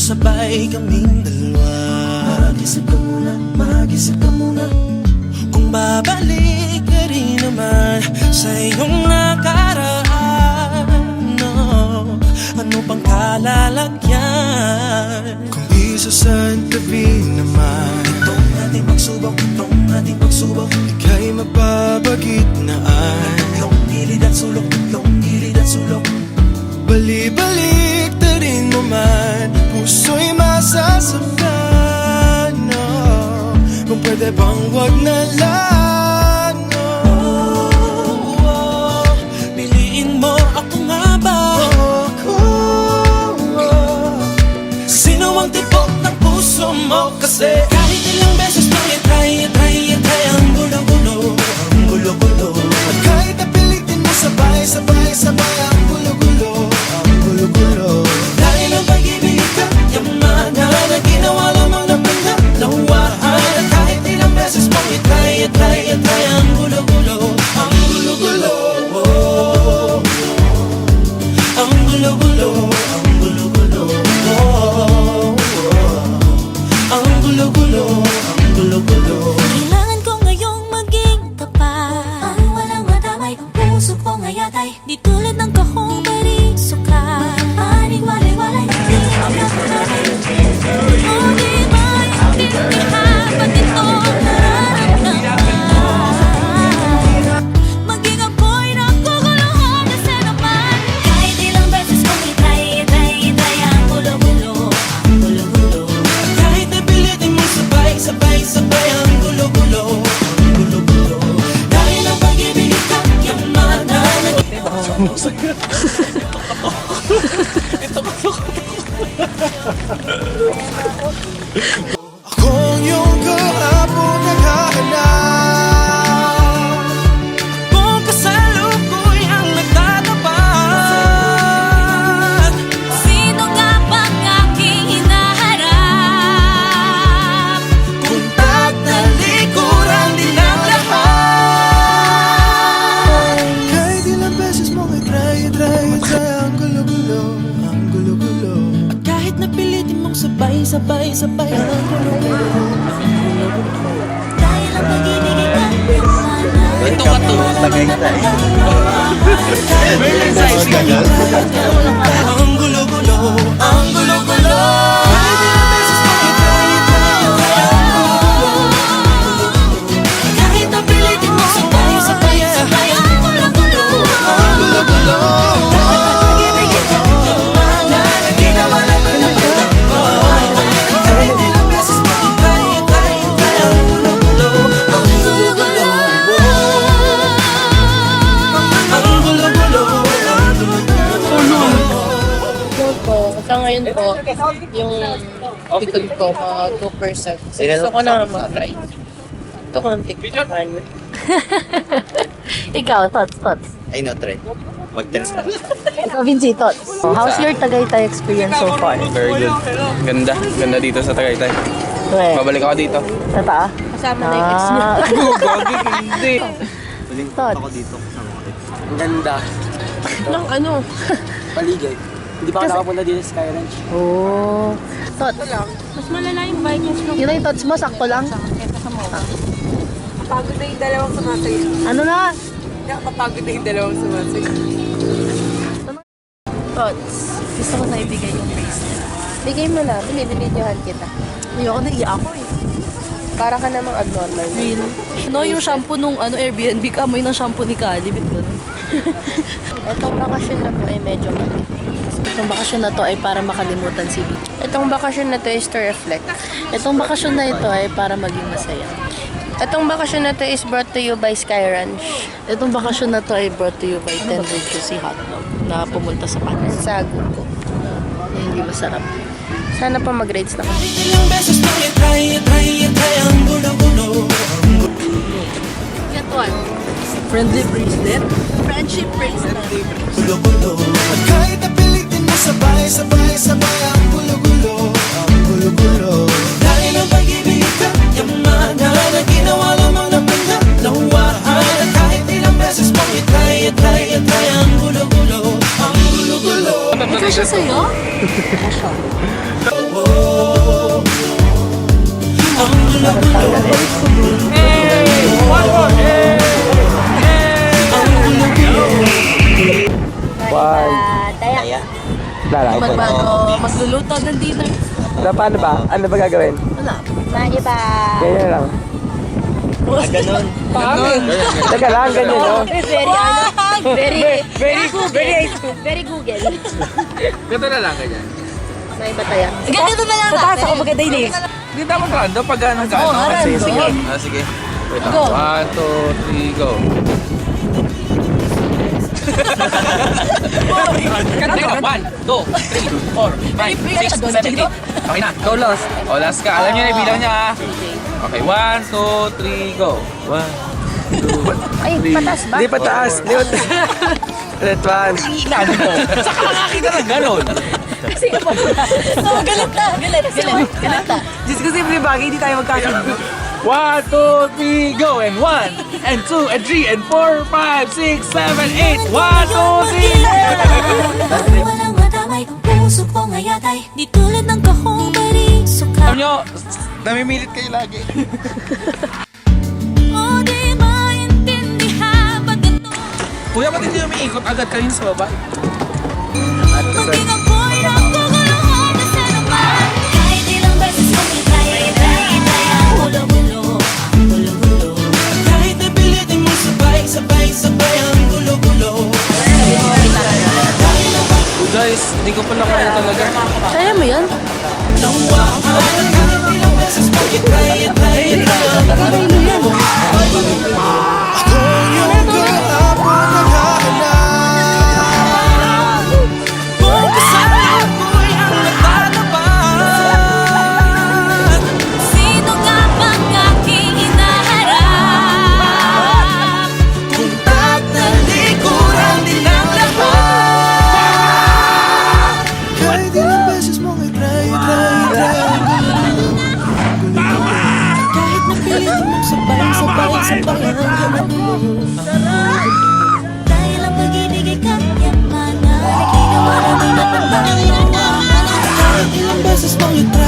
sabay kaming dalawa. Mag-isip ka muna kung babalik ka rin naman sa iyong nakaraan, no? Ano pang kalalagyan kung isasantabi naman? Itong ating pagsubok ika'y mapapagitnaan. Tatlong gilid at sulok, bali-balik na rin naman, puso'y masasaktan, no? Kung pwede bang wag na lang, no? Piliin mo ako nga ba? Sino ang tipok ng puso mo? Kasi kahit ilang beses mo i-try ang gulo-gulo. At kahit napilitin mo sabay ang gulo-gulo. Dahil ang pag-ibig ka yaman na ginawa lamang ng pagdalawahan. At kahit ilang beses mo i-try ang gulo-gulo. Ang gulo-gulo, ang gulo-gulo, ang gulo-gulo, ang gulo-gulo, ang gulo-gulo. Kailangan ko ngayong maging tapat, ang walang madamay, ang puso ko ngayatay. Di tulad ng kahong barisukan, paning walay-walay, di magkakaray. O di maintindihan, ba't ito nararamdaman? Maging ako'y naguguluhan na sa naman. Kahit ilang beses kong itry ang gulo-gulo, ang gulo-gulo. Kahit napilitin mo sabay ang gulo-gulo, ang gulo-gulo. Dahil ang pag-ibig ka yaman na akong iyong kahapon naghahanap, kung kasalukuyang nagtatapat. Sino nga bang aking hinaharap? Kung tatalikuran din ang lahat. Kahit ilang beses mong i-try ang gulo-gulo, ang gulo-gulo. At kahit napilitin mong sabay ang gulo-gulo, ang gulo-gulo. Dahil ang pag-ibig ay yaman. Ito ka to, Tagaytay. Ang gulo-gulo, ang gulo-gulo. Kahit ilang beses mong i-try ang gulo-gulo. Kahit napilitin mong sabay ang gulo-gulo, ang gulo-gulo. Dahil ang pag-ibig ay yaman na ginawa lamang ng pagdalawahan. Kahit ilang beses mong i-try ang gulo-gulo, ang gulo-gulo. Ang gulo-gulo, ang gulo-gulo. Po, sa ngayon po, yung pikon ko, mga 2%. Gusto ko na mag-try. Ito ko ang tikman. Ikaw, thoughts. Ay, no, try. Mag-test na. Ikaw, Vinci, thoughts. How's your Tagaytay experience so far? Very good. Ganda dito sa Tagaytay. Weh, Babalik ako dito. tata? Kasama na yung ex niya. Gagi, hindi. Huling Thoughts? ako dito kasama ko. Ang ganda. Nang ano? Paligid. Hindi pa ako nakapunta dito sa Sky Ranch. Oh. Thoughts? Mas malala yung Vikings nung Yun na yung thoughts mo, sakto lang? kapagod na yung dalawang sumasayo. Ano na? Kapagod na yung dalawang sumasayo. Thoughts? Gusto ko na ibigay yung bracelet. Bigay mo na, binibidyohan kita. Ayoko na iyak ko eh. Para ka namang abnormal. Real. No, yung shampoo nung Airbnb, kamoy ng shampoo ni Kali. Itong bakasyon na po ay medyo mali. Itong bakasyon na to ay para makalimutan si B. Itong bakasyon na to is to reflect. Itong bakasyon na ito ay para maging masaya. Itong bakasyon na to is brought to you by Sky Ranch. Itong bakasyon na to ay brought to you by 10 Juicy Hotdog na pumunta sa panis. Sa ko. Na hindi masarap. Sana pa mag-grades na kami. Ilang beses mo i-try ang gulo-gulo. Get one. Friendly bracelet. Friendship bracelet. Gulo-gulo. At kahit napilitin mo sabay ang gulo-gulo, ang gulo-gulo. Dahil ang pag-ibig ka yaman na ginawa lamang ng pagdalawahan. At kahit ilang beses mo i-try ang gulo-gulo, ang gulo-gulo. Ito siya sa'yo? Oh, Kaya. Magbago, magluluto ng dinner. Paano ba? Ano ba gagawin? Wala. Ganyan lang. Ganun. Teka lang, ganyan no? Very Google. Ganito na lang ganyan. May bataya. Ganito na lang. Tataas ako maganda yun eh. Hindi dapat random pag gano'n ka. Oo, random. Sige. Sige. Wait lang. Go. 1, 2, 3, go. Teka, 1, 2, 3, 4, 5, 6, 7, 8. Okay na. Go lost. O, last ka. Alam niyo na yung bilang niya ha. Okay, 1, 2, 3, go. 1, 2, Ay, patas ba? Hindi pa taas. Hindi pa taas. Let one. Inano mo. Saka nakakita ng gano'n. Sige po. So, galit na. Galit na. Diyos ko simple bagay, hindi tayo magkasundo. 1, 2, 3, go. And 1, and 2, and 3, and 4, 5, 6, 7, 8. 1, 2, 3. Walang madamay, ang puso ko ngayatay di tulad ng kahong parisuka. Alam nyo, namimilit kayo lagi. O di maintindihan pag ito Kuya, ba't hindi umiikot agad kanina sa baba? maging ako'y nagkaguluhan na sa naman. Kahit ilang beses kong itry ang gulo-gulo. Kahit napilitin mo sabay ang gulo-gulo. Guys, hindi ko pala kaya talaga. Kaya mo yan? Kahit ilang beses mo itry ang gulo-gulo. Ako yung kahapon naghahanap. Kung kasama ako'y ang natatapat. Sino nga bang aking hinaharap? Kung tatalikuran din ang lahat. Kahit ilang beses mong itry ang gulo-gulo. Kahit napilitin mong sabay ang gulo-gulo. Dahil ang pag-ibig ay kanyamanan, ginawa namin ang pagbabawa. Kahit ilang beses mong itry